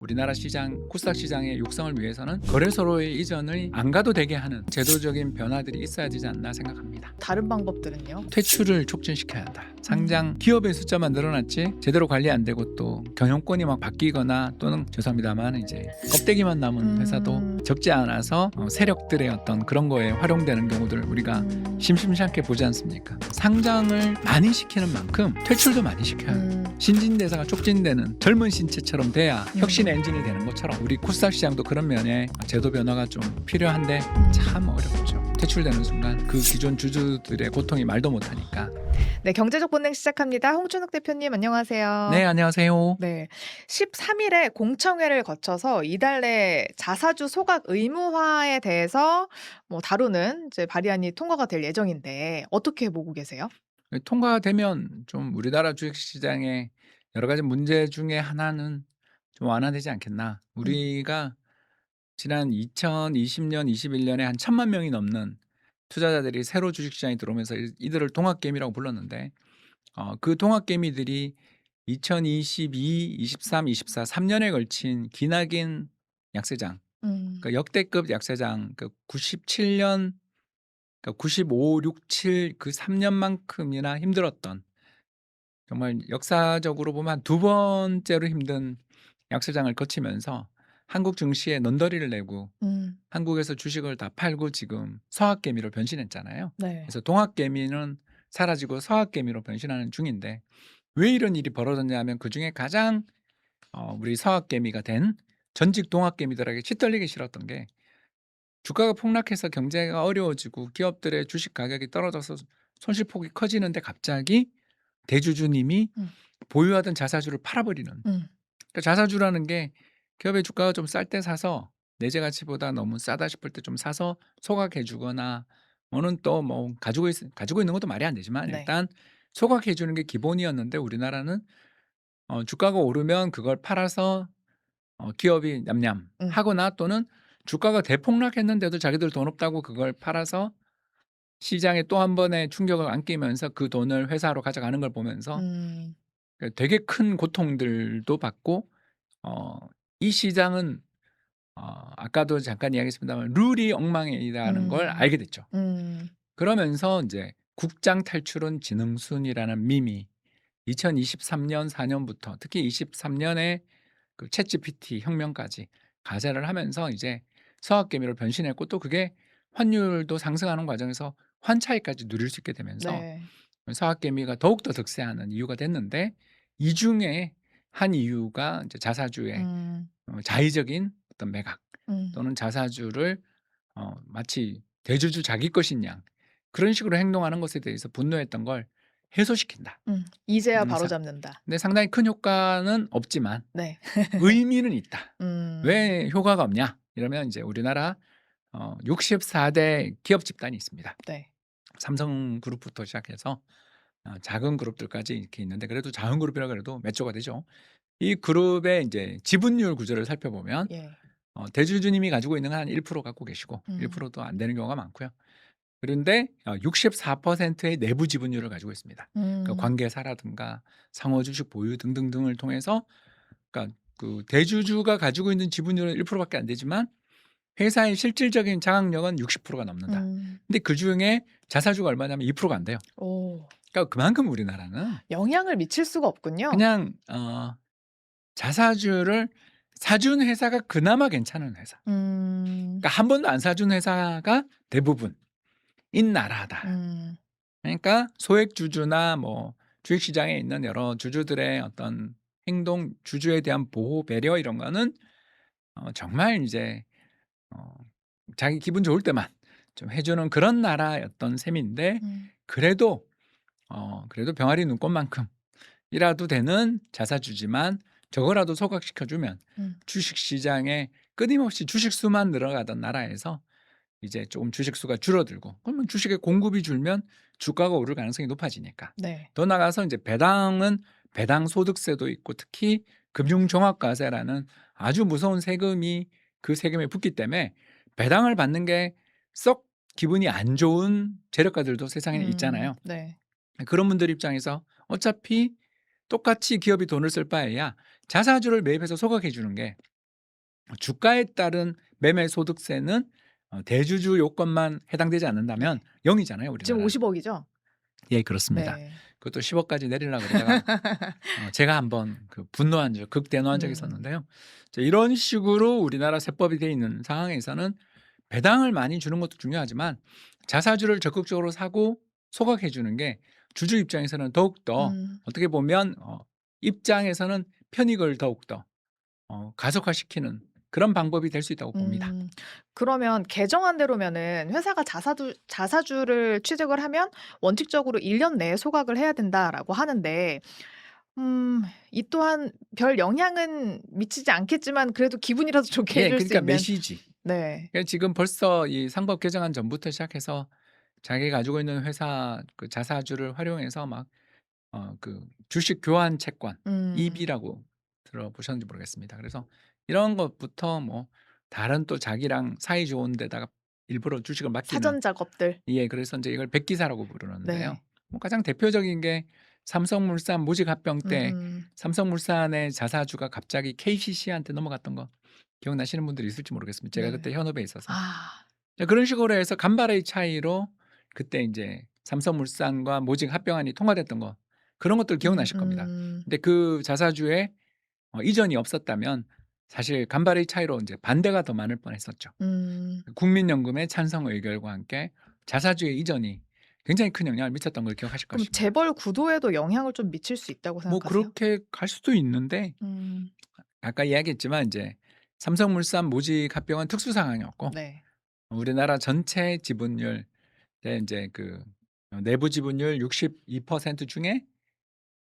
우리나라 시장, 코스닥 시장의 육성을 위해서는 거래소로의 이전을 안 가도 되게 하는 제도적인 변화들이 있어야 되지 않나 생각합니다. 다른 방법들은요? 퇴출을 촉진시켜야 한다. 음. 상장 기업의 숫자만 늘어났지 제대로 관리 안 되고 또 경영권이 막 바뀌거나 또는 죄송합니다만 이제 껍데기만 남은 회사도 적지 않아서 세력들의 어떤 그런 거에 활용되는 경우들 우리가 심심찮게 보지 않습니까? 상장을 많이 시키는 만큼 퇴출도 많이 시켜야 합니다. 신진대사가 촉진되는 젊은 신체처럼 돼야 혁신 엔진이 되는 것처럼 우리 코스닥 시장도 그런 면에 제도 변화가 좀 필요한데 참 어렵죠. 퇴출되는 순간 그 기존 주주들의 고통이 말도 못하니까. 네, 경제적 본능 시작합니다. 홍준욱 대표님 안녕하세요. 네, 안녕하세요. 네, 13일에 공청회를 거쳐서 이달 내 자사주 소각 의무화에 대해서 다루는 이제 발의안이 통과가 될 예정인데 어떻게 보고 계세요? 통과되면 좀 우리나라 주식시장의 여러 가지 문제 중에 하나는 좀 완화되지 않겠나. 우리가 지난 2020년, 21년에 한 1,000만 명이 넘는 투자자들이 새로 주식시장에 들어오면서 이들을 동학개미라고 불렀는데 그 동학개미들이 2022, 23, 24, 3년에 걸친 기나긴 약세장, 음. 그러니까 역대급 약세장, 그 97년, 그러니까 95, 6, 7 그 3년만큼이나 힘들었던 정말 역사적으로 보면 한 두 번째로 힘든 약세장을 거치면서 한국 증시에 넌더리를 내고 한국에서 주식을 다 팔고 지금 서학개미로 변신했잖아요. 네. 그래서 동학개미는 사라지고 서학개미로 변신하는 중인데 왜 이런 일이 벌어졌냐 하면 그중에 가장 우리 서학개미가 된 전직 동학개미들에게 치떨리기 싫었던 게 주가가 폭락해서 경제가 어려워지고 기업들의 주식 가격이 떨어져서 손실폭이 커지는데 갑자기 대주주님이 음. 보유하던 자사주를 팔아버리는. 음. 그러니까 자사주라는 게 기업의 주가가 좀 쌀 때 사서 내재 가치보다 너무 싸다 싶을 때 좀 사서 소각해 주거나 뭐는 또 뭐 가지고 있는 것도 말이 안 되지만 네. 일단 소각해 주는 게 기본이었는데 우리나라는 주가가 오르면 그걸 팔아서 기업이 냠냠 음. 하거나 또는 주가가 대폭락했는데도 자기들 돈 없다고 그걸 팔아서 시장에 또 한 번의 충격을 안기면서 그 돈을 회사로 가져가는 걸 보면서 음. 되게 큰 고통들도 받고 어 이 시장은 아까도 잠깐 이야기했습니다만 룰이 엉망이라는 걸 음. 알게 됐죠. 음. 그러면서 인제 국장 탈출은 지능순이라는 밈이 2023년 4 년부터 특히 23 년에 그 챗GPT 혁명까지 가세를 하면서 이제 서학개미로 변신했고 또 그게 환율도 상승하는 과정에서 환차익까지 누릴 수 있게 되면서 네. 서학개미가 더욱더 득세하는 이유가 됐는데 이 중에 한 이유가 이제 자사주의 음. 자의적인 어떤 매각 음. 또는 자사주를 마치 대주주 자기 것인 양 그런 식으로 행동하는 것에 대해서 분노했던 걸 해소시킨다. 이제야 상 바로잡는다. 근데 상당히 큰 효과는 없지만 네. 의미는 있다. 음. 왜 효과가 없냐? 이러면 이제 우리나라 64대 기업 집단이 있습니다. 네. 삼성그룹부터 시작해서 작은 그룹들까지 이렇게 있는데 그래도 작은 그룹이라 그래도 몇 조가 되죠. 이 그룹의 이제 지분율 구조를 살펴보면 예. 대주주님이 가지고 있는 건 한 1% 갖고 계시고 음. 1%도 안 되는 경우가 많고요. 그런데 64%의 내부 지분율을 가지고 있습니다. 그러니까 음. 관계사라든가 상호 주식 보유 등등등을 통해서 그러니까 그 대주주가 가지고 있는 지분율은 1% 밖에 안 되지만 회사의 실질적인 장악력은 60%가 넘는다. 음. 근데 그중에 자사주가 얼마냐면 2%가 안 돼요. 오. 그러니까 그만큼 우리나라는 영향을 미칠 수가 없군요. 그냥 자사주를 사준 회사가 그나마 괜찮은 회사. 음. 그러니까 한 번도 안 사준 회사가 대부분인 나라다. 음. 그러니까 소액 주주나 뭐 주식 시장에 있는 여러 주주들의 어떤 행동, 주주에 대한 보호, 배려 이런 거는 정말 이제 어 자기 기분 좋을 때만 좀 해 주는 그런 나라였던 셈인데 음. 그래도 그래도 병아리 눈꽃만큼이라도 되는 자사주지만 저거라도 소각시켜 주면 음. 주식 시장에 끊임없이 주식 수만 늘어가던 나라에서 이제 조금 주식 수가 줄어들고 그러면 주식의 공급이 줄면 주가가 오를 가능성이 높아지니까. 네. 더 나가서 이제 배당은 배당 소득세도 있고 특히 금융종합과세라는 아주 무서운 세금이 그 세금에 붙기 때문에 배당을 받는 게 썩 기분이 안 좋은 재력가들도 세상에 있잖아요. 네. 그런 분들 입장에서 어차피 똑같이 기업이 돈을 쓸 바에야 자사주를 매입해서 소각해 주는 게 주가에 따른 매매 소득세는 대주주 요건만 해당되지 않는다면 네. 0이잖아요, 지금 우리나라는. 50억이죠? 예, 그렇습니다. 네. 그것도 10억까지 내리려고 그러다가 제가 한번 그 분노한 적, 극대노한 적이 음. 있었는데요. 이런 식으로 우리나라 세법이 돼 있는 상황에서는 배당을 많이 주는 것도 중요하지만 자사주를 적극적으로 사고 소각해 주는 게 주주 입장에서는 더욱더 음. 어떻게 보면 입장에서는 편익을 더욱더 가속화시키는 그런 방법이 될 수 있다고 봅니다. 음. 그러면 개정안 대로면은 회사가 자사주를 취득을 하면 원칙적으로 1년 내에 소각을 해야 된다라고 하는데 이 또한 별 영향은 미치지 않겠지만 그래도 기분이라도 좋게 해 예, 줄 수 그러니까 있는. 메시지. 네. 그러니까 지금 벌써 이 상법 개정안 전부터 시작해서 자기가 가지고 있는 회사 그 자사주를 활용해서 막 그 주식 교환 채권 음. EB라고 들어보셨는지 모르겠습니다. 그래서 이런 것부터 뭐 다른 또 자기랑 사이 좋은 데다가 일부러 주식을 맡기는, 사전 작업들. 예, 그래서 이제 이걸 백기사라고 부르는데요. 네. 뭐 가장 대표적인 게 삼성물산 모직 합병 때 음음. 삼성물산의 자사주가 갑자기 KCC한테 넘어갔던 거 기억나시는 분들이 있을지 모르겠습니다. 제가 네. 그때 현업에 있어서. 아. 그런 식으로 해서 간발의 차이로 그때 인제 삼성물산과 모직 합병안이 통과됐던 거, 그런 것들 기억나실 겁니다. 음. 근데 그 자사주에 이전이 없었다면 사실 간발의 차이로 인제 반대가 더 많을 뻔했었죠. 음. 국민연금의 찬성 의결과 함께 자사주의 이전이 굉장히 큰 영향을 미쳤던 걸 기억하실 그럼 것입니다. 재벌 구도에도 영향을 좀 미칠 수 있다고 뭐 생각하세요? 그렇게 갈 수도 있는데 음. 아까 이야기했지만 인제 삼성물산 모직 합병은 특수 상황이었고 네. 우리나라 전체 지분율 인제 그 내부 지분율 62% 중에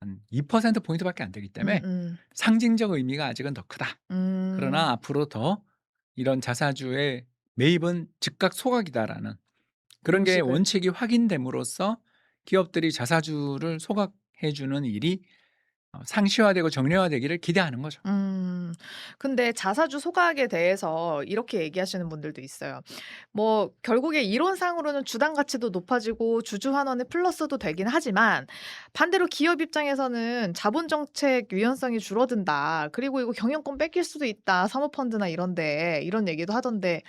한 2% 포인트밖에 안 되기 때문에 음음. 상징적 의미가 아직은 더 크다. 음. 그러나 앞으로 더 이런 자사주의 매입은 즉각 소각이다라는 그런 게 인식을. 원칙이 확인됨으로써 기업들이 자사주를 소각해 주는 일이 상시화되고 정례화되기를 기대하는 거죠. 음. 근데 자사주 소각에 대해서 이렇게 얘기하시는 분들도 있어요. 뭐 결국에 이론상으로는 주당 가치도 높아지고 주주 환원의 플러스도 되긴 하지만 반대로 기업 입장에서는 자본 정책 유연성이 줄어든다. 그리고 이거 경영권 뺏길 수도 있다. 사모펀드나 이런 데. 이런 얘기도 하던데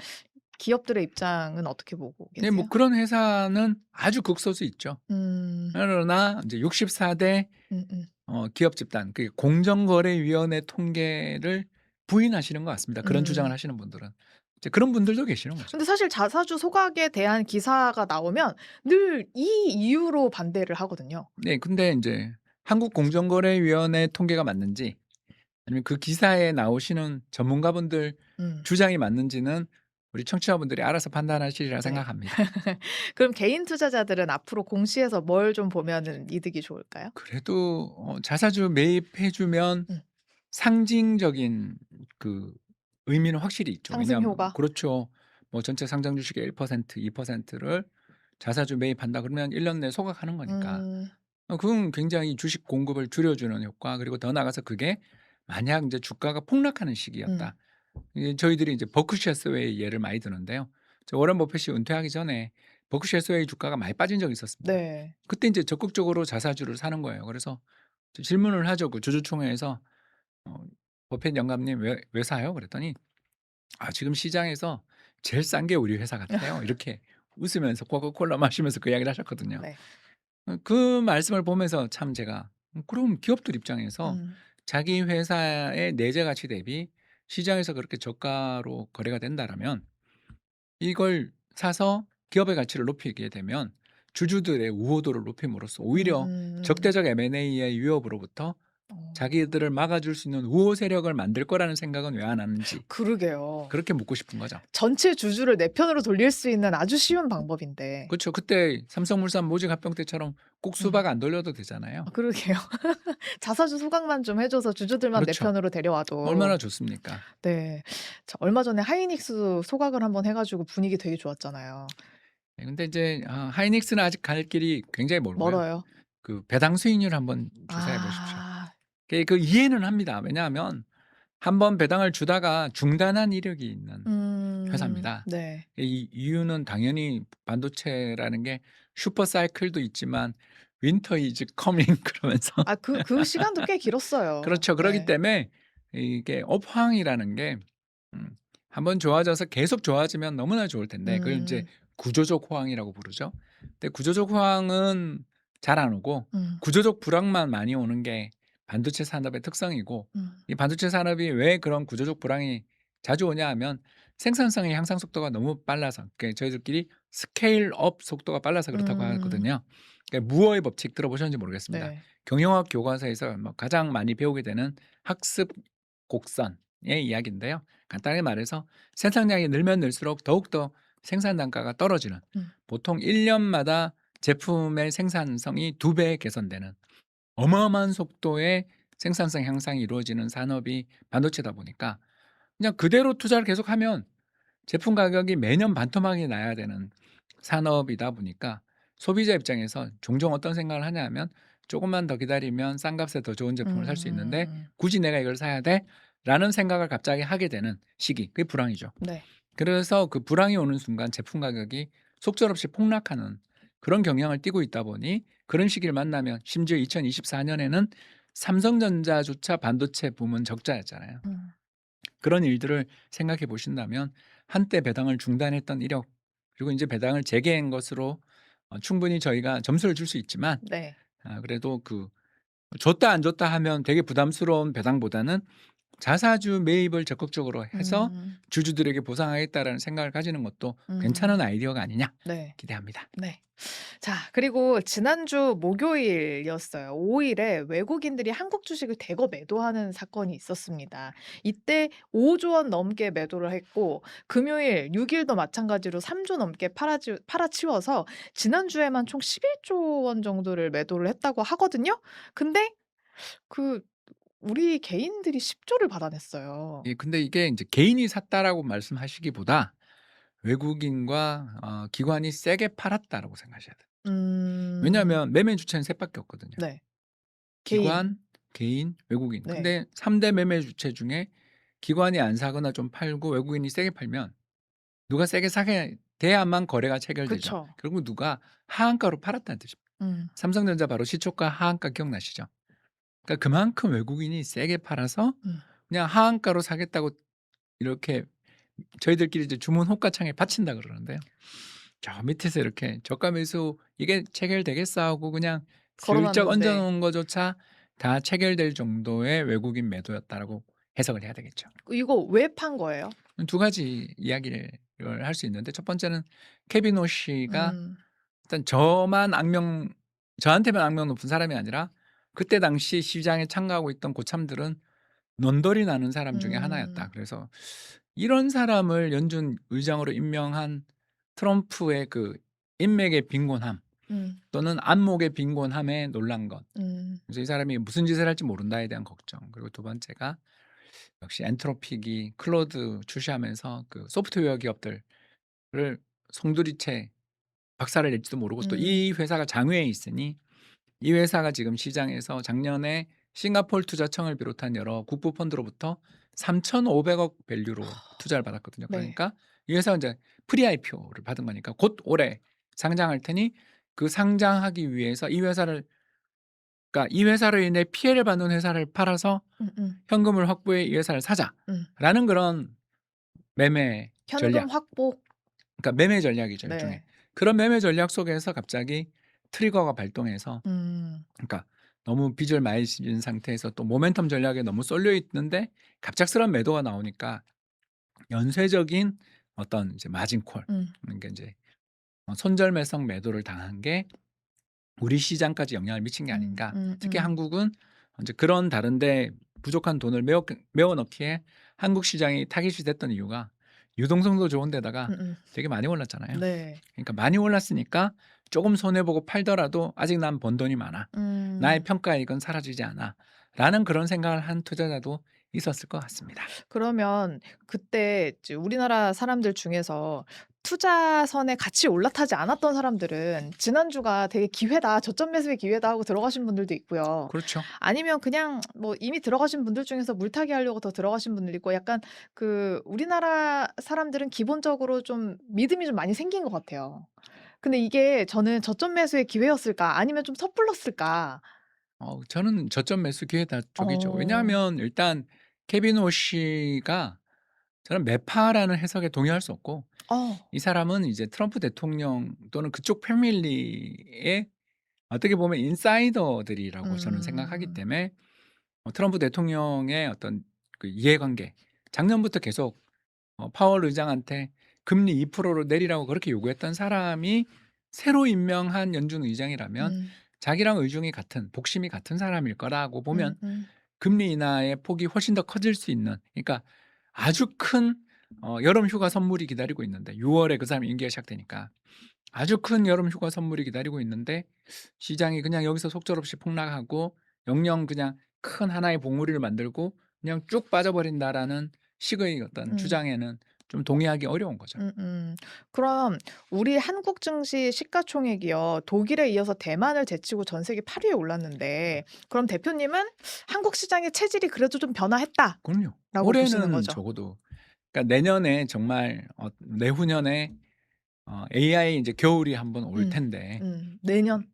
기업들의 입장은 어떻게 보고 네, 뭐 계세요? 그런 회사는 아주 극소수 있죠. 음. 그러나 인제 64대 음음. 기업 집단 그 공정거래위원회 통계를 부인하시는 것 같습니다. 그런 주장을 음. 하시는 분들은. 이제 그런 분들도 계시는 거죠. 근데 사실 자사주 소각에 대한 기사가 나오면 늘 이 이유로 반대를 하거든요. 네. 근데 인제 한국공정거래위원회 통계가 맞는지 아니면 그 기사에 나오시는 전문가분들 음. 주장이 맞는지는 우리 청취자분들이 알아서 판단하시리라 네. 생각합니다. 그럼 개인 투자자들은 앞으로 공시에서 뭘 좀 보면은 이득이 좋을까요? 그래도 자사주 매입해 주면 음. 상징적인 그 의미는 확실히 있죠. 상승 왜냐하면 효과. 그렇죠. 뭐 전체 상장 주식의 1% 2%를 자사주 매입한다 그러면 1년 내에 소각하는 거니까. 음. 그건 굉장히 주식 공급을 줄여주는 효과, 그리고 더 나아가서 그게 만약 인제 주가가 폭락하는 음. 시기였다. 저희들이 이제 버크셔 스웨이 예를 많이 드는데요. 워런 버핏이 은퇴하기 전에 버크셔 스웨이 주가가 많이 빠진 적이 있었습니다. 네. 그때 인제 적극적으로 자사주를 사는 거예요. 그래서 질문을 하죠. 그 주주총회에서 어 "버핏 영감님 왜 사요?" 그랬더니 "아 지금 시장에서 제일 싼 게 우리 회사 같아요." 이렇게 웃으면서 코카콜라 마시면서 그 이야기를 하셨거든요. 네. 그 말씀을 보면서 참 제가 그럼 기업들 입장에서 음. 자기 회사의 내재 가치 대비 시장에서 그렇게 저가로 거래가 된다라면 이걸 사서 기업의 가치를 높이게 되면 주주들의 우호도를 높임으로써 오히려 음음음. 적대적 M&A의 위협으로부터 어. 자기들을 막아줄 수 있는 우호 세력을 만들 거라는 생각은 왜 안 하는지 그러게요. 그렇게 묻고 싶은 거죠. 전체 주주를 내 편으로 돌릴 수 있는 아주 쉬운 방법인데. 그렇죠. 그때 삼성물산 모직 합병 때처럼 꼭 음. 수박 안 돌려도 되잖아요. 그러게요. 자사주 소각만 좀 해 줘서 주주들만 내 그렇죠. 편으로 데려와도. 얼마나 좋습니까? 네. 저 얼마 전에 하이닉스 소각을 한번 해 가지고 분위기 되게 좋았잖아요. 네, 근데 이제 하이닉스는 아직 갈 길이 굉장히 멀고요. 멀어요. 그 배당 수익률 한번 조사해 보십시오. 아. 그 이해는 합니다. 왜냐하면 한번 배당을 주다가 중단한 이력이 있는 회사입니다. 네. 이 이유는 당연히 반도체라는 게 슈퍼 사이클도 있지만 윈터 이즈 커밍 그러면서 아 그 시간도 꽤 길었어요. 그렇죠. 그러기 네. 때문에 이게 업황이라는 게 음. 한번 좋아져서 계속 좋아지면 너무나 좋을 텐데 그걸 인제 음. 구조적 호황이라고 부르죠. 근데 구조적 호황은 잘 안 오고 음. 구조적 불황만 많이 오는 게 반도체 산업의 특성이고 음. 이 반도체 산업이 왜 그런 구조적 불황이 자주 오냐 하면 생산성의 향상 속도가 너무 빨라서 그러니까 저희들끼리 스케일 업 속도가 빨라서 그렇다고 음. 하거든요. 그러니까 무어의 법칙 들어보셨는지 모르겠습니다. 네. 경영학 교과서에서 뭐 가장 많이 배우게 되는 학습 곡선의 이야기인데요. 간단하게 말해서 생산량이 늘면 늘수록 더욱더 생산 단가가 떨어지는 음. 보통 1 년마다 제품의 생산성이 2배 개선되는 어마어마한 속도의 생산성 향상이 이루어지는 산업이 반도체다 보니까 그냥 그대로 투자를 계속하면 제품 가격이 매년 반토막이 나야 되는 산업이다 보니까 소비자 입장에서 종종 어떤 생각을 하냐 하면 '조금만 더 기다리면 싼 값에 더 좋은 제품을 살 수 있는데 음. 굳이 내가 이걸 사야 돼?'라는 생각을 갑자기 하게 되는 시기. 그게 불황이죠. 네. 그래서 그 불황이 오는 순간 제품 가격이 속절없이 폭락하는 그런 경향을 띠고 있다 보니 그런 시기를 만나면 심지어 2024 년에는 삼성전자조차 반도체 부문 적자였잖아요. 음. 그런 일들을 생각해 보신다면 한때 배당을 중단했던 이력 그리고 인제 배당을 재개한 것으로 충분히 저희가 점수를 줄 수 있지만 네. 그래도 그 줬다 안 줬다 하면 되게 부담스러운 배당보다는 자사주 매입을 적극적으로 해서 음. '주주들에게 보상하겠다.'라는 생각을 가지는 것도 괜찮은 음. 아이디어가 아니냐 네. 기대합니다. 네. 자, 그리고 지난주 목요일이었어요. 5 일에 외국인들이 한국 주식을 대거 매도하는 사건이 있었습니다. 이때 5조 원 넘게 매도를 했고 금요일 6 일도 마찬가지로 3조 넘게 팔아치워서 지난주에만 총 11조 원 정도를 매도를 했다고 하거든요. 근데 그 우리 개인들이 10조를 받아냈어요. 예 근데 이게 인제 개인이 샀다라고 말씀하시기보다 외국인과 기관이 세게 팔았다라고 생각하셔야 돼요. 음. 왜냐하면 매매 주체는 셋 밖에 없거든요. 네. 개인. 기관, 개인, 외국인. 네. 근데 3대 매매 주체 중에 기관이 안 사거나 좀 팔고 외국인이 세게 팔면 누가 세게 사게 돼야만 거래가 체결되죠. 그쵸. 결국 누가 하한가로 팔았다는 뜻입니다. 음. 삼성전자 바로 시초가 하한가 기억나시죠? 그러니까 그만큼 외국인이 세게 팔아서 음. 그냥 하한가로 사겠다고 이렇게 저희들끼리 이제 주문 호가창에 받친다 그러는데요. 저 밑에서 이렇게 저가 매수 이게 체결되겠어 하고 그냥 걸어 슬쩍 얹어 놨는데 놓은 거조차 다 체결될 정도의 외국인 매도였다라고 해석을 해야 되겠죠. 이거 왜 판 거예요? 두 가지 이야기를 할 수 있는데 첫 번째는 케비노 씨가 음. 일단 저한테만 악명 높은 사람이 아니라 그때 당시 시장에 참가하고 있던 고참들은 논덜이 나는 사람 중에 하나였다. 음. 그래서 이런 사람을 연준 의장으로 임명한 트럼프의 그 인맥의 빈곤함 음. 또는 안목의 빈곤함에 놀란 것. 음. 그래서 이 사람이 무슨 짓을 할지 모른다에 대한 걱정. 그리고 두 번째가 역시 엔트로픽이 클로드 출시하면서 그 소프트웨어 기업들을 송두리째 박살을 낼지도 모르고 또 음. 이 회사가 장외에 있으니 이 회사가 지금 시장에서 작년에 싱가포르 투자청을 비롯한 여러 국부 펀드로부터 3,500억 밸류로 투자를 받았거든요. 네. 그러니까 이 회사가 인제 프리 IPO를 받은 거니까 곧 올해 상장할 테니 그 상장하기 위해서 이 회사를 그러니까 '이 회사로 인해 피해를 받는 회사를 팔아서 음음. 현금을 확보해 이 회사를 음. 사자.'라는 그런 매매 현금 전략. 확보. 그러니까 매매 전략이죠 일종의. 네. 그런 매매 전략 속에서 갑자기 트리거가 발동해서 음. 그러니까 너무 빚을 많이 진 상태에서 또 모멘텀 전략에 너무 쏠려 있는데 갑작스러운 매도가 나오니까 연쇄적인 어떤 이제 마진 콜 음. 그러니까 인제 손절매성 매도를 당한 게 우리 시장까지 영향을 미친 게 아닌가. 특히 한국은 이제 그런 다른 데 부족한 돈을 메워 넣기에 한국 시장이 타깃이 됐던 이유가 유동성도 좋은 데다가 음음. 되게 많이 올랐잖아요. 네. 그러니까 많이 올랐으니까 조금 손해 보고 팔더라도 '아직 난 번 돈이 많아. 나의 음. 평가이익은 사라지지 않아.'라는 그런 생각을 한 투자자도 있었을 것 같습니다. 그러면 그때 이제 우리나라 사람들 중에서 투자선에 같이 올라타지 않았던 사람들은 '지난주가 되게 기회다. 저점 매수의 기회다.' 하고 들어가신 분들도 있고요. 그렇죠. 아니면 그냥 뭐 이미 들어가신 분들 중에서 물타기 하려고 더 들어가신 분들이 있고 약간 그 우리나라 사람들은 기본적으로 좀 믿음이 좀 많이 생긴 것 같아요. 근데 이게 저는 '저점 매수의 기회였을까? 아니면 좀 섣불렀을까?' 저는 저점 매수 기회다 쪽이죠. 어. 왜냐하면 일단 케빈 호 씨가 저는 매파라는 해석에 동의할 수 없고 어. 이 사람은 이제 트럼프 대통령 또는 그쪽 패밀리의 어떻게 보면 인사이더들이라고 저는 생각하기 음. 때문에 트럼프 대통령의 어떤 그 이해관계 작년부터 계속 파월 의장한테 금리 2%로 내리라고 그렇게 요구했던 사람이 새로 임명한 연준 의장이라면 음. 자기랑 의중이 같은 복심이 같은 사람일 거라고 보면 음음. 금리 인하의 폭이 훨씬 더 커질 수 있는 그러니까 아주 큰 여름 휴가 선물이 기다리고 있는데 6월에 그 사람이 임기가 시작되니까 아주 큰 여름 휴가 선물이 기다리고 있는데 시장이 그냥 여기서 속절없이 폭락하고 영영 그냥 큰 하나의 봉우리를 만들고 그냥 쭉 빠져버린다라는 식의 어떤 음. 주장에는 좀 동의하기 어려운 거죠. 음음. 그럼 우리 한국 증시 시가총액이요. 독일에 이어서 대만을 제치고 전 세계 8 위에 올랐는데 그럼 대표님은 '한국 시장의 체질이 그래도 좀 변화했다.'라고 그럼요. 보시는 올해는 거죠? 적어도 그러니까 내년에 정말 내후년에 AI 이제 겨울이 한번 올 음. 텐데 내년?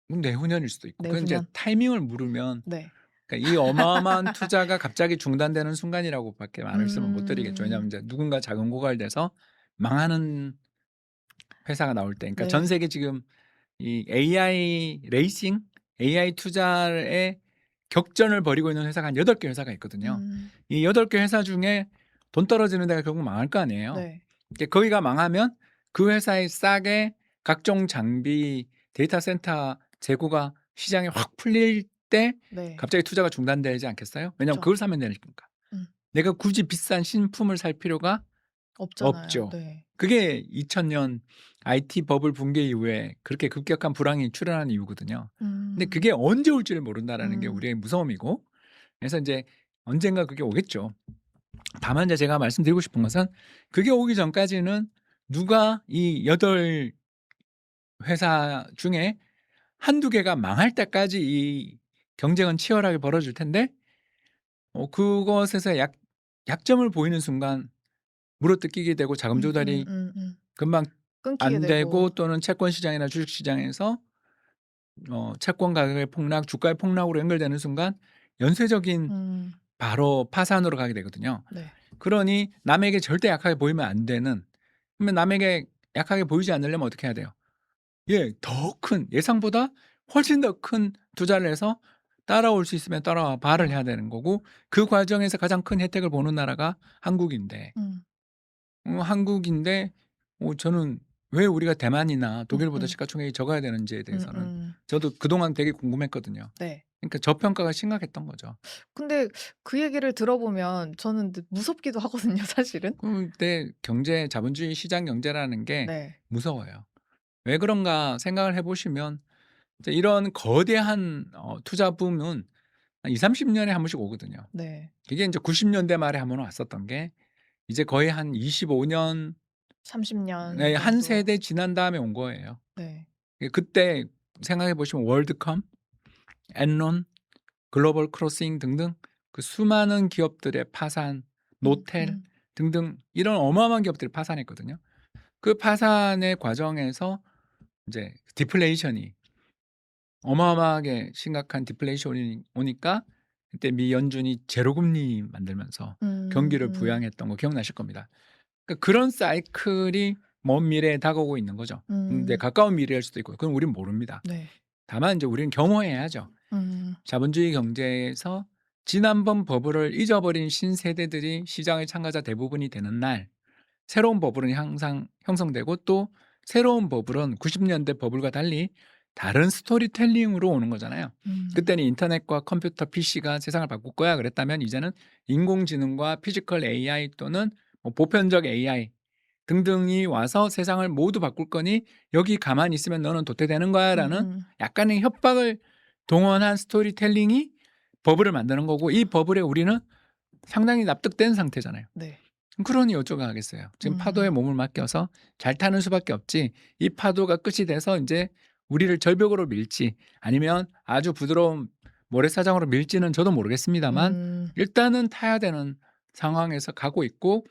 내후년일 수도 있고 그건 이제 내후년? 타이밍을 물으면 네. 그러니까 이 어마어마한 투자가 갑자기 중단되는 순간이라고밖에 말씀을 못 드리겠죠. 왜냐하면 음. 이제 누군가 자금 고갈돼서 망하는 회사가 나올 때 그러니까 전 네. 세계 지금 이 AI 레이싱, AI 투자에 격전을 벌이고 있는 회사가 한 8개 회사가 있거든요. 음. 이 8개 회사 중에 돈 떨어지는 데가 결국 망할 거 아니에요. 네. 거기가 망하면 그 회사에 싸게 각종 장비, 데이터 센터 재고가 시장에 확 풀릴 때 네. 갑자기 투자가 중단되지 않겠어요? 왜냐하면 그쵸. 그걸 사면 되니까. 음. 내가 굳이 비싼 신품을 살 필요가 없잖아요. 없죠. 네. 그게 2000년 IT 버블 붕괴 이후에 그렇게 급격한 불황이 출현한 이유거든요. 근데 음. 그게 언제 올지를 모른다라는 게 음. 우리의 무서움이고 그래서 인제 언젠가 그게 오겠죠. 다만 이제 제가 말씀드리고 싶은 것은 그게 오기 전까지는 누가 이 8 회사 중에 한두 개가 망할 때까지 이 경쟁은 치열하게 벌어질 텐데 그것에서 약점을 보이는 순간 물어뜯기게 되고 자금 조달이 금방 끊기게 안 되고 되고. 또는 채권 시장이나 주식 시장에서 채권 가격의 폭락, 주가의 폭락으로 연결되는 순간 연쇄적인 음. 바로 파산으로 가게 되거든요. 네. 그러니 남에게 절대 약하게 보이면 안 되는 그러면 남에게 약하게 보이지 않으려면 어떻게 해야 돼요? 예. 더 큰 예상보다 훨씬 더 큰 투자를 해서 따라올 수 있으면 따라와 발을 어. 해야 되는 거고 그 과정에서 가장 큰 혜택을 보는 나라가 한국인데 음. 한국인데 저는 왜 우리가 대만이나 독일보다 음음. 시가총액이 적어야 되는지에 대해서는 음음. 저도 그동안 되게 궁금했거든요. 네. 그러니까 저평가가 심각했던 거죠. 근데 그 얘기를 들어보면 저는 무섭기도 하거든요 사실은. 근데 경제 자본주의 시장 경제라는 게 네. 무서워요. 왜 그런가 생각을 해 보시면 이제 이런 거대한 투자 붐은 한 20-30 년에 한 번씩 오거든요. 네. 이게 인제 90 년대 말에 한 번 왔었던 게 이제 거의 한 25년 30년 네 한 정도. 세대 지난 다음에 온 거예요. 네. 그때 생각해 보시면 월드컴, 엔론, 글로벌 크로싱 등등 그 수많은 기업들의 파산, 노텔 음. 등등 이런 어마어마한 기업들이 파산했거든요. 그 파산의 과정에서 이제 디플레이션이 어마어마하게 심각한 디플레이션이 오니까 그때 미 연준이 제로 금리 만들면서 경기를 음. 부양했던 거 기억나실 겁니다. 그러니까 그런 사이클이 먼 미래에 다가오고 있는 거죠. 근데 음. 가까운 미래일 수도 있고 그건 우린 모릅니다. 네. 다만 이제 우리는 경호해야죠. 음. 자본주의 경제에서 지난번 버블을 잊어버린 신세대들이 시장의 참가자 대부분이 되는 날 새로운 버블은 항상 형성되고 또 새로운 버블은 90 년대 버블과 달리 다른 스토리텔링으로 오는 거잖아요. 음. 그때는 인터넷과 컴퓨터, PC가 세상을 바꿀 거야 그랬다면 이제는 인공지능과 피지컬 AI 또는 보편적 AI 등등이 와서 세상을 모두 바꿀 거니 여기 가만히 있으면 너는 도태되는 거야라는 음음. 약간의 협박을 동원한 스토리텔링이 버블을 만드는 거고 이 버블에 우리는 상당히 납득된 상태잖아요. 네. 그러니 어쩌겠어요. 지금 파도에 음. 몸을 맡겨서 잘 타는 수밖에 없지 이 파도가 끝이 돼서 인제 우리를 절벽으로 밀지 아니면 아주 부드러운 모래사장으로 밀지는 저도 모르겠습니다만 음. 일단은 타야 되는 상황에서 가고 있고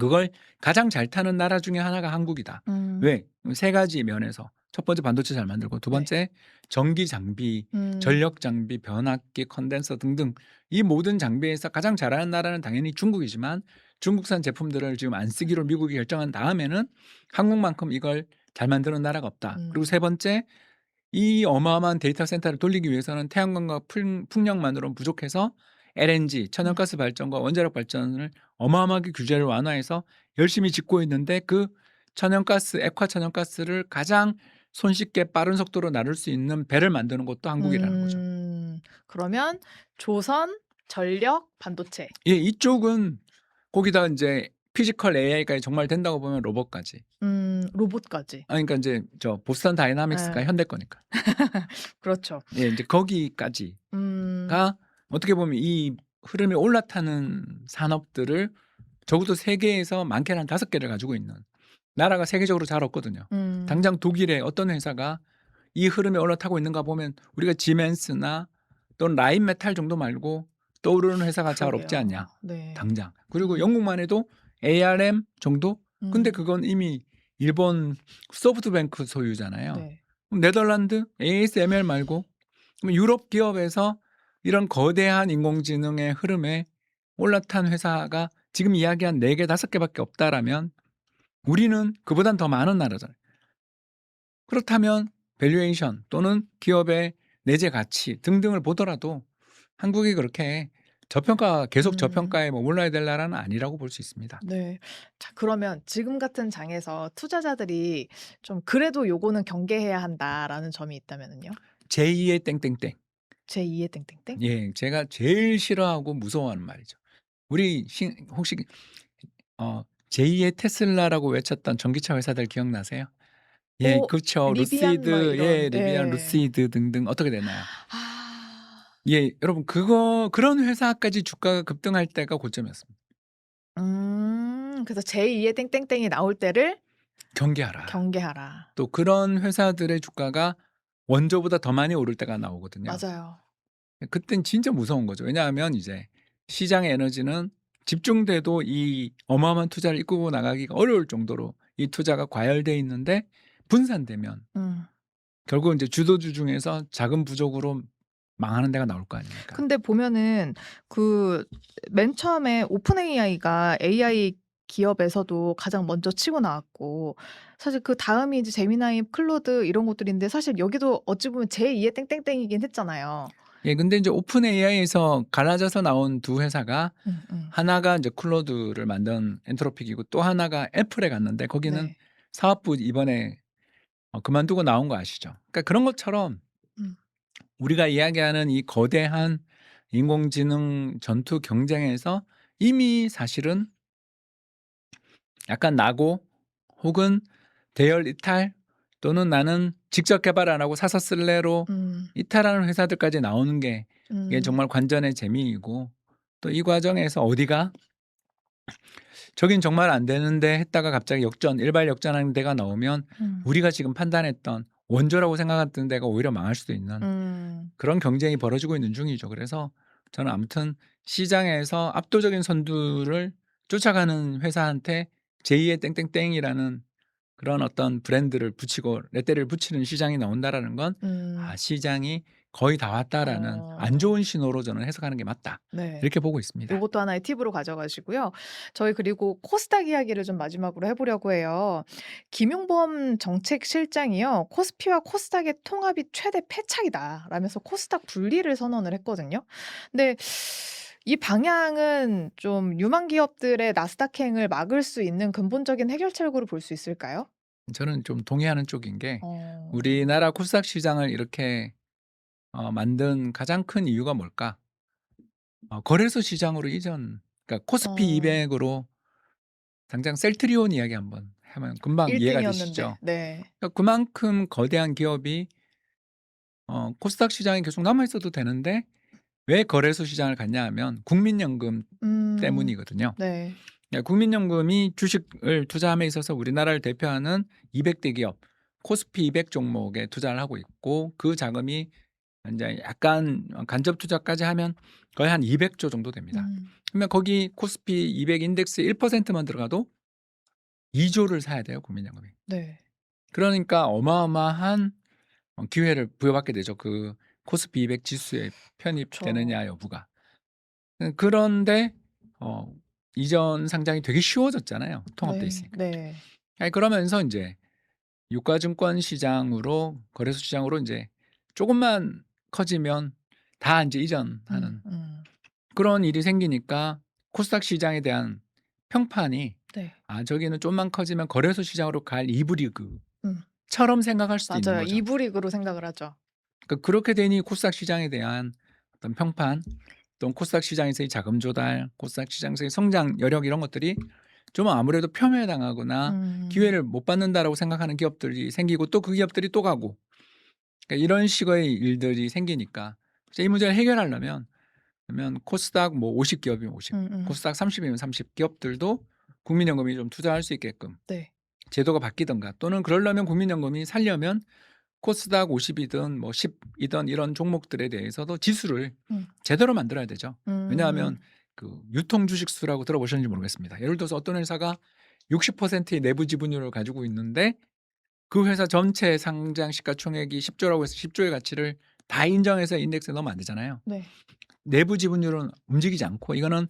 그걸 가장 잘 타는 나라 중에 하나가 한국이다. 음. 왜? 세 가지 면에서. 첫 번째 반도체 잘 만들고 두 네. 번째 전기 장비, 음. 전력 장비, 변압기, 컨덴서 등등 이 모든 장비에서 가장 잘하는 나라는 당연히 중국이지만 중국산 제품들을 지금 안 쓰기로 미국이 결정한 다음에는 한국만큼 이걸 잘 만드는 나라가 없다. 그리고 세 번째, 이 어마어마한 데이터 센터를 돌리기 위해서는 태양광과 풍력만으로는 부족해서 LNG, 천연가스 발전과 원자력 발전을 어마어마하게 규제를 완화해서 열심히 짓고 있는데 그 천연가스, 액화 천연가스를 가장 손쉽게 빠른 속도로 나눌 수 있는 배를 만드는 것도 한국이라는 거죠. 그러면 조선, 전력, 반도체. 예, 이쪽은 거기다 이제 피지컬 AI가 정말 된다고 보면 로봇까지. 로봇까지. 그러니까 이제 저 보스턴 다이나믹스가 예. 현대 거니까. 그렇죠. 예, 이제 거기까지가 음. 어떻게 보면 이 흐름이 올라타는 산업들을 적어도 세계에서 많게는 한 5개를 가지고 있는 나라가 세계적으로 잘 없거든요. 당장 독일의 어떤 회사가 이 흐름에 올라타고 있는가 보면 우리가 지멘스나 또는 라인메탈 정도 말고 떠오르는 회사가 잘 없지 그러게요. 않냐. 네. 당장. 그리고 영국만 해도 ARM 정도? 근데 그건 이미 일본 소프트뱅크 소유잖아요. 네. 그럼 네덜란드 ASML 말고 그럼 유럽 기업에서 이런 거대한 인공지능의 흐름에 올라탄 회사가 지금 이야기한 4개, 5개밖에 없다라면 우리는 그보단 더 많은 나라잖아요. 그렇다면 밸류에이션 또는 기업의 내재 가치 등등을 보더라도 한국이 그렇게 계속 저평가에 머물러야 될 나라는 아니라고 볼 수 있습니다. 네. 자, 그러면 지금 같은 장에서 투자자들이 좀 '그래도 요거는 경계해야 한다.'라는 점이 있다면은요? 제2의 땡땡땡. 제2의 땡땡땡? 예, 제가 제일 싫어하고 무서워하는 말이죠. 우리 혹시 제2의 테슬라라고 외쳤던 전기차 회사들 기억나세요? 예, 어 그렇죠. 리비안 뭐 루시드, 예, 이런 리비안, 예. 루시드 등등 어떻게 되나요? 아. 예, 여러분 그런 회사까지 주가가 급등할 때가 고점이었습니다. 그래서 제2의 땡땡땡이 나올 때를 경계하라. 경계하라. 또 그런 회사들의 주가가 원조보다 더 많이 오를 때가 나오거든요. 맞아요. 그땐 진짜 무서운 거죠. 왜냐하면 이제 시장의 에너지는 집중돼도 이 어마어마한 투자를 이끌고 나가기가 어려울 정도로 이 투자가 과열돼 있는데 분산되면 음. 결국 이제 주도주 중에서 작은 부족으로 망하는 데가 나올 거 아닙니까? 근데 보면은 그 맨 처음에 오픈 AI가 AI 기업에서도 가장 먼저 치고 나왔고 사실 그다음이 이제 제미나이, 클로드 이런 것들인데 사실 여기도 어찌 보면 제2의 땡땡땡이긴 했잖아요. 예, 근데 이제 오픈 AI에서 갈라져서 나온 두 회사가 음음. 하나가 이제 클로드를 만든 엔트로픽이고 또 하나가 애플에 갔는데 거기는 네. 사업부 이번에 그만두고 나온 거 아시죠? 그러니까 그런 것처럼 음. 우리가 이야기하는 이 거대한 인공지능 전투 경쟁에서 이미 사실은 약간 나고 혹은 대열 이탈 또는 나는 직접 개발 안 하고 사서 쓸래로 음. 이탈하는 회사들까지 나오는 게 이게 음. 정말 관전의 재미이고 또 이 과정에서 어디가 저긴 정말 안 되는데 했다가 갑자기 일발 역전하는 데가 나오면 음. 우리가 지금 판단했던 원조라고 생각했던 데가 오히려 망할 수도 있는 그런 경쟁이 벌어지고 있는 중이죠. 그래서 저는 아무튼 시장에서 압도적인 선두를 쫓아가는 회사한테 제2의 땡땡땡이라는 그런 어떤 브랜드를 붙이고 레떼를 붙이는 시장이 나온다라는 건 음. 시장이 거의 다 왔다라는 안 어. 좋은 신호로 저는 해석하는 게 맞다. 네. 이렇게 보고 있습니다. 요것도 하나의 팁으로 가져가시고요. 저희 그리고 코스닥 이야기를 좀 마지막으로 해 보려고 해요. 김용범 정책실장이요. "코스피와 코스닥의 통합이 최대 패착이다." 라면서 코스닥 분리를 선언을 했거든요. 근데 이 방향은 좀 유망 기업들의 나스닥행을 막을 수 있는 근본적인 해결책으로 볼 수 있을까요? 저는 좀 동의하는 쪽인 게 어. 우리나라 코스닥 시장을 이렇게 만든 가장 큰 이유가 뭘까? 거래소 시장으로 그러니까 코스피 어. 200으로 당장 셀트리온 이야기 한번 하면 금방 1 이해가 등이었는데. 되시죠? 네. 그러니까 그만큼 거대한 기업이 코스닥 시장에 계속 남아 있어도 되는데 왜 거래소 시장을 갔냐 하면 국민연금 음. 때문이거든요. 네. 그러니까 국민연금이 주식을 투자함에 있어서 우리나라를 대표하는 200대 기업 코스피 200 종목에 투자를 하고 있고 그 자금이 인제 약간 간접 투자까지 하면 거의 한 200조 정도 됩니다. 음. 그러면 거기 코스피 200 인덱스 1%만 들어가도 2조를 사야 돼요, 국민연금이. 네. 그러니까 어마어마한 기회를 부여받게 되죠. 그 코스피 200 지수에 그쵸. 편입되느냐 여부가. 그런데 어 이전 상장이 되게 쉬워졌잖아요. 통합돼 네. 있으니까. 네. 아니 그러면서 인제 유가증권 시장으로 거래소 시장으로 인제 쪼금만 커지면 다 인제 음. 이전하는 음. 그런 일이 생기니까 코스닥 시장에 대한 평판이 네. '아 저기는 좀만 커지면 거래소 시장으로 갈 2부 음. 리그'처럼 생각할 수도 있는 맞아요. 거죠. 2부 리그로 생각을 하죠. 그러니까 그렇게 되니 코스닥 시장에 대한 어떤 평판 또는 코스닥 시장에서의 자금 조달, 코스닥 시장에서의 성장 여력 이런 것들이 좀 아무래도 폄훼당하거나 음. 기회를 못 받는다라고 생각하는 기업들이 생기고 또 그 기업들이 또 가고 그러니까 이런 식의 일들이 생기니까 이제 이 문제를 해결하려면 그러면 코스닥 뭐 50 기업이면 50, 음음. 코스닥 30이면 30 기업들도 국민연금이 좀 투자할 수 있게끔 네. 제도가 바뀌든가 또는 그러려면 국민연금이 살려면 코스닥 50이든 뭐 10이든 이런 종목들에 대해서도 지수를 음. 제대로 만들어야 되죠. 왜냐하면 음. 그 유통 주식수라고 들어보셨는지 모르겠습니다. 예를 들어서 어떤 회사가 60%의 내부 지분율을 가지고 있는데 그 회사 전체 상장 시가총액이 10조라고 해서 10조의 가치를 다 인정해서 인덱스에 넣으면 안 되잖아요. 네. 내부 지분율은 움직이지 않고 이거는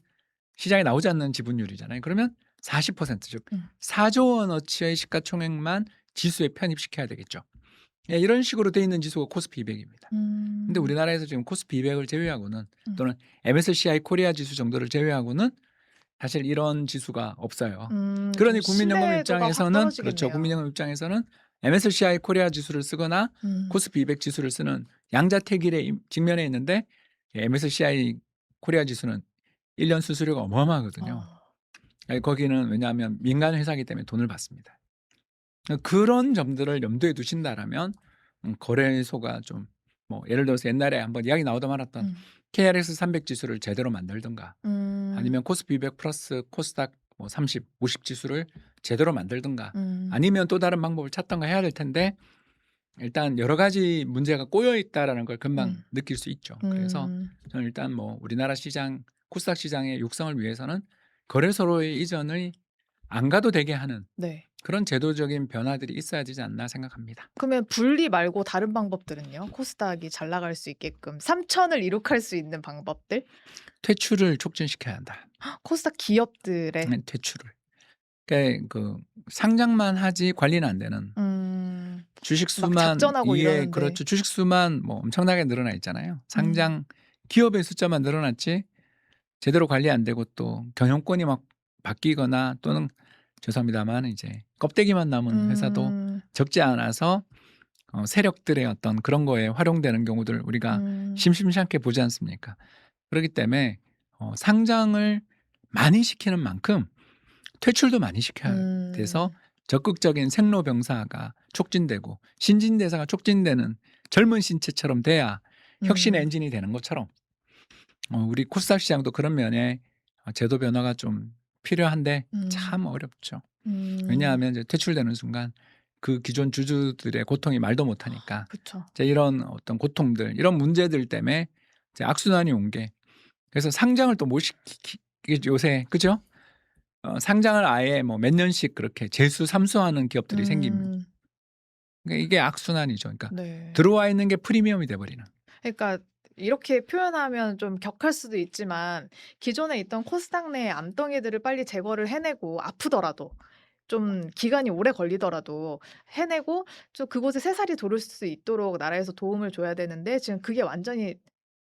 시장에 나오지 않는 지분율이잖아요. 그러면 40% 즉 음. 4조 원어치의 시가총액만 지수에 편입시켜야 되겠죠. 예 이런 식으로 돼 있는 지수가 코스피 200입니다. 근데 음. 우리나라에서 지금 코스피 200을 제외하고는 음. 또는 MSCI 코리아 지수 정도를 제외하고는 사실 이런 지수가 없어요. 좀 그러니 국민연금 신뢰도가 확 입장에서는 그렇죠. 떨어지겠네요. 국민연금 입장에서는 MSCI 코리아 지수를 쓰거나 음. 코스피 200 지수를 쓰는 양자택일에 직면해 있는데 MSCI 코리아 지수는 1년 수수료가 어마어마하거든요. 어. 아니 거기는 왜냐하면 민간 회사이기 때문에 돈을 받습니다. 그런 점들을 염두에 두신다라면 거래소가 좀 뭐 예를 들어서 옛날에 한번 이야기 나오다 말았던 음. KRX 300 지수를 제대로 만들든가 음. 아니면 코스피 200 플러스 코스닥 뭐 30, 50 지수를 제대로 만들든가 음. 아니면 또 다른 방법을 찾든가 해야 될 텐데 일단 여러 가지 문제가 꼬여 있다라는 걸 금방 음. 느낄 수 있죠. 그래서 음. 저는 일단 뭐 우리나라 시장 코스닥 시장의 육성을 위해서는 거래소로의 이전을 안 가도 되게 하는 네. 그런 제도적인 변화들이 있어야 되지 않나 생각합니다. 그러면 분리 말고 다른 방법들은요? 코스닥이 잘 나갈 수 있게끔 3천을 이룩할 수 있는 방법들? 퇴출을 촉진시켜야 한다. 코스닥 기업들의 퇴출을. 그러니까 그 상장만 하지 관리는 안 되는 주식 막 수만 작전하고 이에 이러는데 그렇죠. 주식 수만 뭐 엄청나게 늘어나 있잖아요. 음. 상장 기업의 숫자만 늘어났지 제대로 관리 안 되고 또 경영권이 막 바뀌거나 또는 죄송합니다만 이제 껍데기만 남은 회사도 음. 적지 않아서 세력들의 어떤 그런 거에 활용되는 경우들 우리가 음. 심심치 않게 보지 않습니까? 그렇기 때문에 상장을 많이 시키는 만큼 퇴출도 많이 시켜야 돼서 음. 적극적인 생로병사가 촉진되고 신진대사가 촉진되는 젊은 신체처럼 돼야 혁신 음. 엔진이 되는 것처럼 우리 코스닥 시장도 그런 면에 제도 변화가 좀 필요한데 음. 참 어렵죠. 음. 왜냐하면 이제 퇴출되는 순간 그 기존 주주들의 고통이 말도 못하니까 그쵸. 이제 이런 어떤 고통들 이런 문제들 때문에 이제 악순환이 온 게 그래서 상장을 또 못 시키 요새 그죠? 상장을 아예 뭐 몇 년씩 그렇게 재수 삼수하는 기업들이 생깁니다. 음. 그러니까 이게 악순환이죠. 그러니까 네. 들어와 있는 게 프리미엄이 돼 버리는. 그러니까 이렇게 표현하면 좀 격할 수도 있지만 기존에 있던 코스닥 내 암덩이들을 빨리 제거를 해내고 아프더라도 좀 기간이 오래 걸리더라도 해내고 좀 그곳에 새살이 돋을 수 있도록 나라에서 도움을 줘야 되는데 지금 그게 완전히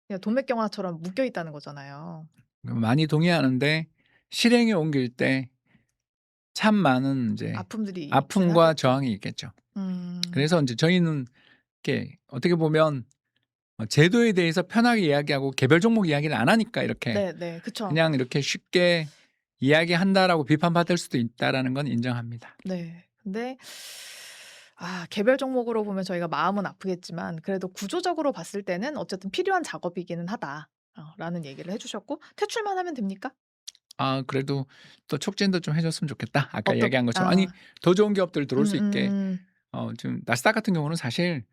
그냥 동맥경화처럼 묶여 있다는 거잖아요. 많이 동의하는데 실행에 옮길 때 참 많은 인제 아픔들이 있긴 아픔과 하겠죠. 저항이 있겠죠. 음. 그래서 인제 저희는 이렇게 어떻게 보면 제도에 대해서 편하게 이야기하고 개별 종목 이야기를 안 하니까 이렇게 네네. 그쵸. 그냥 이렇게 쉽게 이야기한다라고 비판받을 수도 있다라는 건 인정합니다. 네. 근데 개별 종목으로 보면 저희가 마음은 아프겠지만 그래도 구조적으로 봤을 때는 어쨌든 필요한 작업이기는 하다. 라는 얘기를 해 주셨고 퇴출만 하면 됩니까? 아 그래도 또 촉진도 좀 해 줬으면 좋겠다. 아까 어떻 이야기한 것처럼 아니 아. 더 좋은 기업들 들어올 수 있게 음음. 지금 나스닥 같은 경우는 사실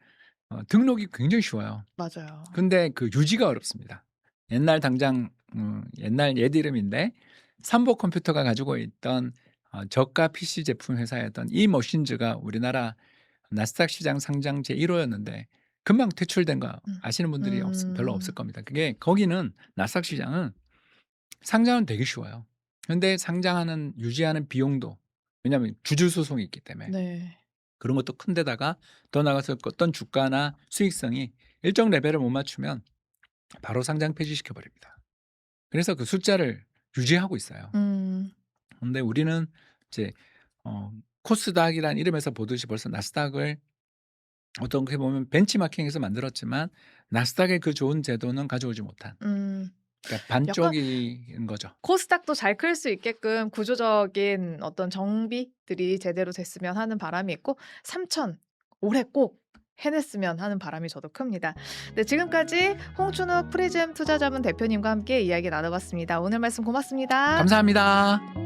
등록이 굉장히 쉬워요. 맞아요. 근데 그 유지가 어렵습니다. 옛날 당장 옛날 옛 이름인데 삼보 컴퓨터가 가지고 있던 저가 PC 제품 회사였던 이머신즈가 우리나라 나스닥 시장 상장 제1 호였는데 금방 퇴출된 거 음. 아시는 분들이 별로 없을 음. 겁니다. 그게 거기는 나스닥 시장은 상장은 되게 쉬워요. 근데 상장하는 유지하는 비용도 왜냐하면 주주 소송이 있기 때문에 네. 그런 것도 큰데다가 더 나아가서 어떤 주가나 수익성이 일정 레벨을 못 맞추면 바로 상장 폐지시켜 버립니다. 그래서 그 숫자를 유지하고 있어요. 음. 근데 우리는 이제 코스닥이란 이름에서 보듯이 벌써 나스닥을 어떻게 보면 벤치마킹해서 만들었지만 나스닥의 그 좋은 제도는 가져오지 못한 음. 그러니까 약간 반쪽인 거죠. 코스닥도 잘 클 수 있게끔 구조적인 어떤 정비들이 제대로 됐으면 하는 바람이 있고 3천 올해 꼭 해냈으면 하는 바람이 저도 큽니다. 네, 지금까지 홍춘욱 프리즘 투자자문 대표님과 함께 이야기 나눠봤습니다. 오늘 말씀 고맙습니다. 감사합니다.